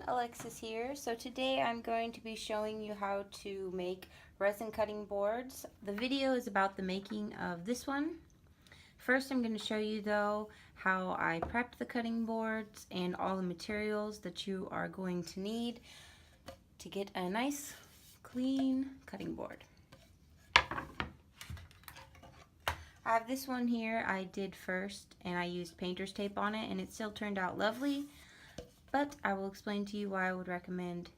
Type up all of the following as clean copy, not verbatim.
Alexis here. So today I'm going to be showing you how to make resin cutting boards. The video is about the making of this one. First I'm going to show you though how I prepped the cutting boards and all the materials that you are going to need to get a nice clean cutting board. I have this one here I did first and I used painter's tape on it and it still turned out lovely. But I will explain to you why I would recommend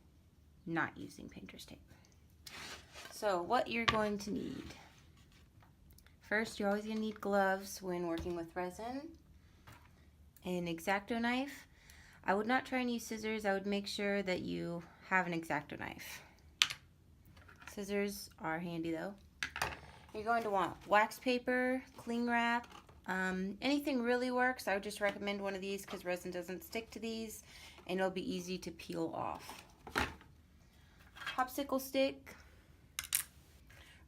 not using painter's tape. So what you're going to need. First, you're always going to need gloves when working with resin. An exacto knife. I would not try and use scissors. I would make sure that you have an exacto knife. Scissors are handy though. You're going to want wax paper, cling wrap. Anything really works. I would just recommend one of these because resin doesn't stick to these and it'll be easy to peel off. Popsicle stick.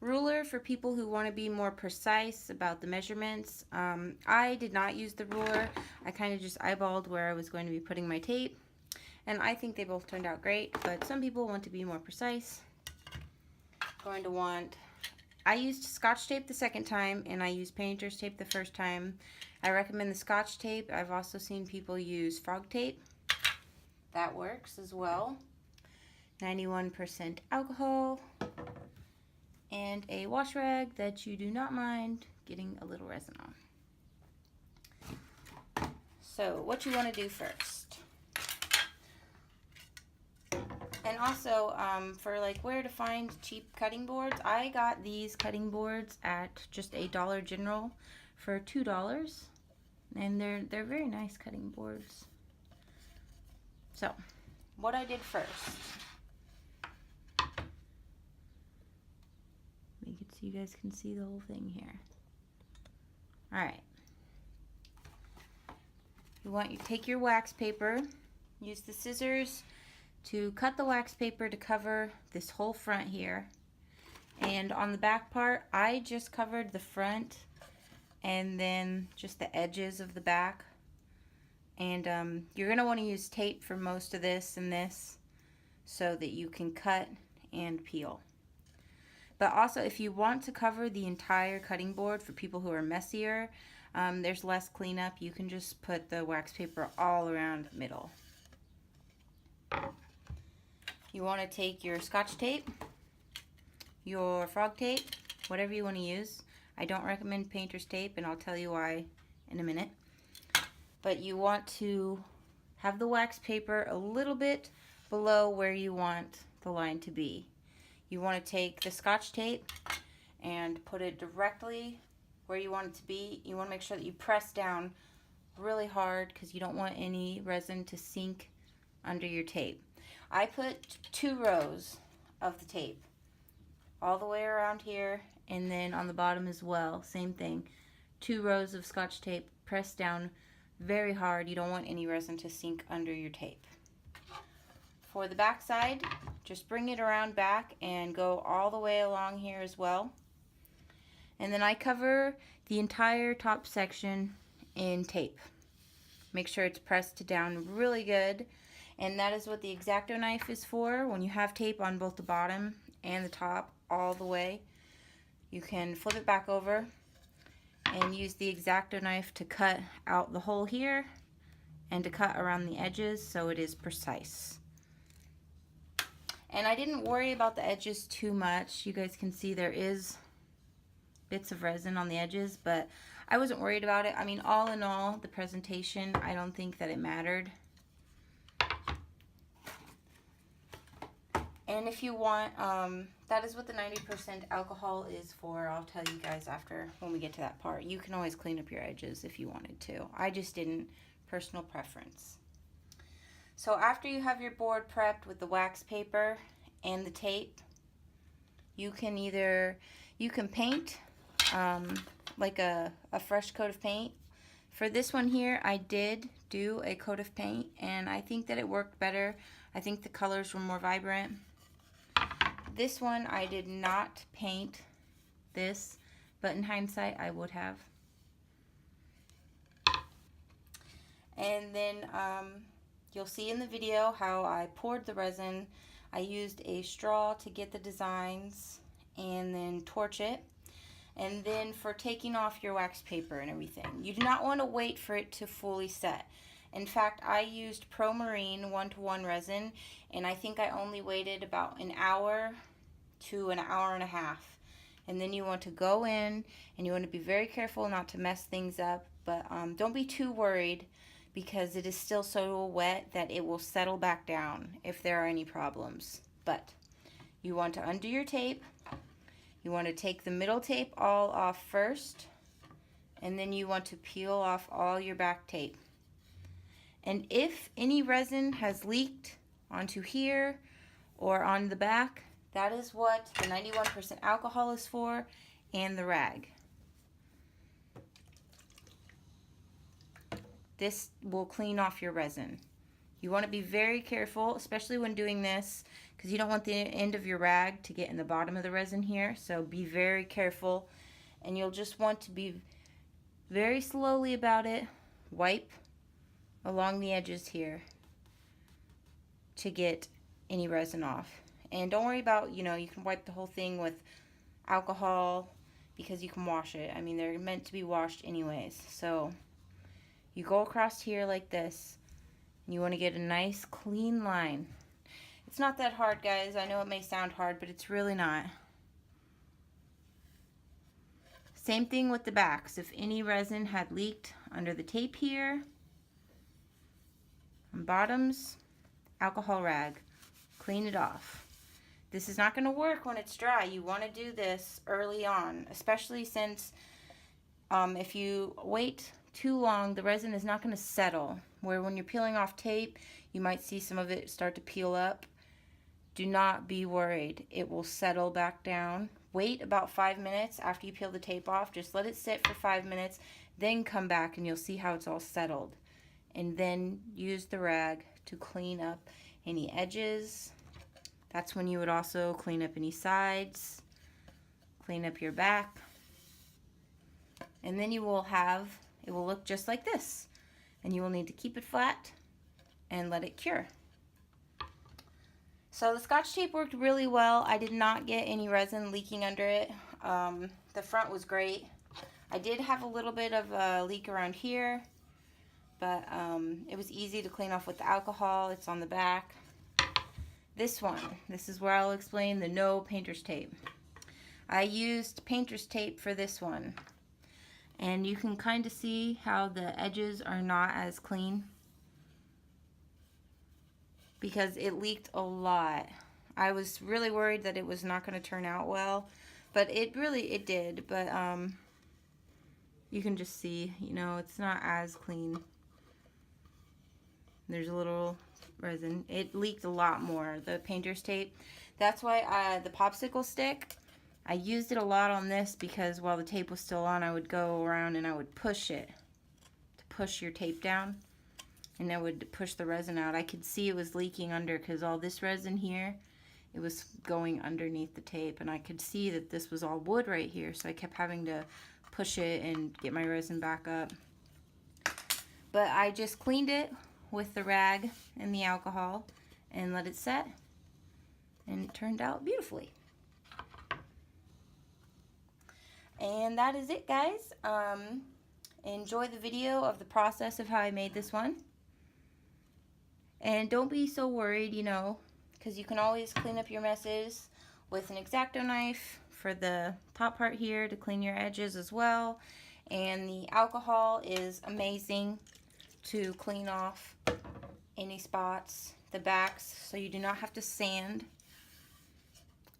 Ruler for people who want to be more precise about the measurements. I did not use the ruler. I kind of just eyeballed where I was going to be putting my tape and I think they both turned out great, but some people want to be more precise. Going to want, I used scotch tape the second time and I used painter's tape the first time. I recommend the scotch tape. I've also seen people use frog tape. That works as well. 91% alcohol and a wash rag that you do not mind getting a little resin on. So what you want to do first. And also for like where to find cheap cutting boards, I got these cutting boards at just a Dollar General for $2 and they're very nice cutting boards. So what I did first, make it so you guys can see the whole thing here. Alright, you take your wax paper, use the scissors to cut the wax paper to cover this whole front here, and on the back part I just covered the front and then just the edges of the back. And you're going to want to use tape for most of this and this so that you can cut and peel. But also if you want to cover the entire cutting board for people who are messier, there's less cleanup. You can just put the wax paper all around the middle. You want to take your scotch tape, your frog tape, whatever you want to use. I don't recommend painter's tape and I'll tell you why in a minute. But you want to have the wax paper a little bit below where you want the line to be. You want to take the scotch tape and put it directly where you want it to be. You want to make sure that you press down really hard because you don't want any resin to sink under your tape. I put 2 rows of the tape all the way around here and then on the bottom as well. Same thing. 2 rows of scotch tape pressed down very hard. You don't want any resin to sink under your tape. For the back side, just bring it around back and go all the way along here as well. And then I cover the entire top section in tape. Make sure it's pressed down really good. And that is what the exacto knife is for. When you have tape on both the bottom and the top all the way, you can flip it back over and use the exacto knife to cut out the hole here and to cut around the edges so it is precise. And I didn't worry about the edges too much. You guys can see there is bits of resin on the edges, but I wasn't worried about it. I mean, all in all, the presentation, I don't think that it mattered. And if you want, that is what the 90% alcohol is for. I'll tell you guys after when we get to that part. You can always clean up your edges if you wanted to. I just didn't. Personal preference. So after you have your board prepped with the wax paper and the tape, you can paint like a fresh coat of paint. For this one here, I did do a coat of paint and I think that it worked better. I think the colors were more vibrant. This one I did not paint this, but in hindsight I would have. And then you'll see in the video how I poured the resin. I used a straw to get the designs and then torch it. And then for taking off your wax paper and everything, you do not want to wait for it to fully set. In fact, I used Pro Marine 1-to-1 resin, and I think I only waited about an hour to an hour and a half. And then you want to go in and you want to be very careful not to mess things up, but don't be too worried because it is still so wet that it will settle back down if there are any problems. But you want to undo your tape. You want to take the middle tape all off first, and then you want to peel off all your back tape. And if any resin has leaked onto here or on the back, that is what the 91% alcohol is for, and the rag. This will clean off your resin. You want to be very careful, especially when doing this, because you don't want the end of your rag to get in the bottom of the resin here. So be very careful, and you'll just want to be very slowly about it. Wipe along the edges here to get any resin off. And don't worry about, you can wipe the whole thing with alcohol because you can wash it. I mean, they're meant to be washed anyways. So you go across here like this. You want to get a nice clean line. It's not that hard, guys. I know it may sound hard, but it's really not. Same thing with the backs. If any resin had leaked under the tape here, on bottoms, alcohol rag, clean it off. This is not going to work when it's dry. You want to do this early on, especially since if you wait too long, the resin is not going to settle. Where when you're peeling off tape, you might see some of it start to peel up. Do not be worried. It will settle back down. Wait about 5 minutes after you peel the tape off. Just let it sit for 5 minutes, then come back and you'll see how it's all settled. And then use the rag to clean up any edges. That's when you would also clean up any sides, clean up your back. And then you will have, it will look just like this. And you will need to keep it flat and let it cure. So the Scotch tape worked really well. I did not get any resin leaking under it. The front was great. I did have a little bit of a leak around here, but it was easy to clean off with the alcohol. It's on the back. This one, this is where I'll explain the no painter's tape. I used painter's tape for this one. And you can kind of see how the edges are not as clean because it leaked a lot. I was really worried that it was not going to turn out well, but it did. But you can just see, it's not as clean. There's a little resin. It leaked a lot more, the painter's tape. That's why the popsicle stick, I used it a lot on this because while the tape was still on, I would go around and I would push it to push your tape down, and I would push the resin out. I could see it was leaking under because all this resin here, it was going underneath the tape, and I could see that this was all wood right here, so I kept having to push it and get my resin back up. But I just cleaned it with the rag and the alcohol and let it set, and it turned out beautifully. And that is it, guys. Enjoy the video of the process of how I made this one. And don't be so worried, because you can always clean up your messes with an exacto knife for the top part here to clean your edges as well. And the alcohol is amazing to clean off any spots, the backs, so you do not have to sand.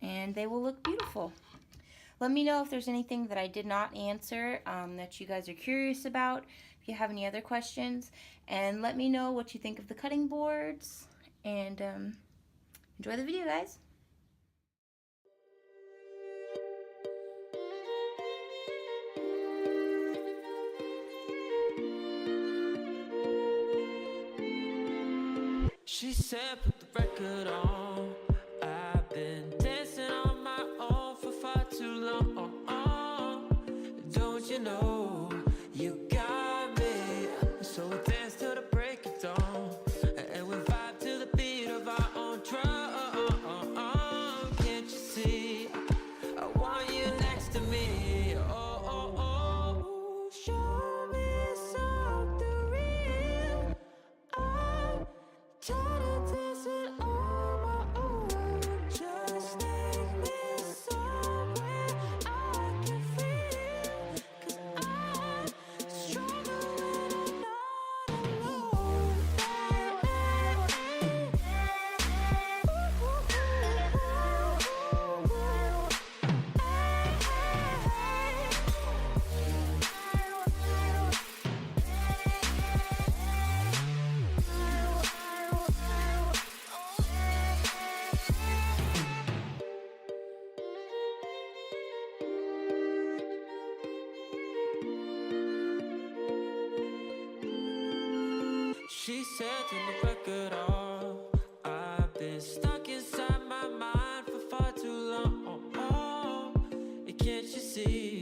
And they will look beautiful. Let me know if there's anything that I did not answer that you guys are curious about, if you have any other questions, and let me know what you think of the cutting boards, and enjoy the video, guys. She said put the record on. I've been dancing on my own for far too long. Don't you know you got me? So we dance till the break of dawn, and we She said, turn the record off. I've been stuck inside my mind for far too long. And can't you see?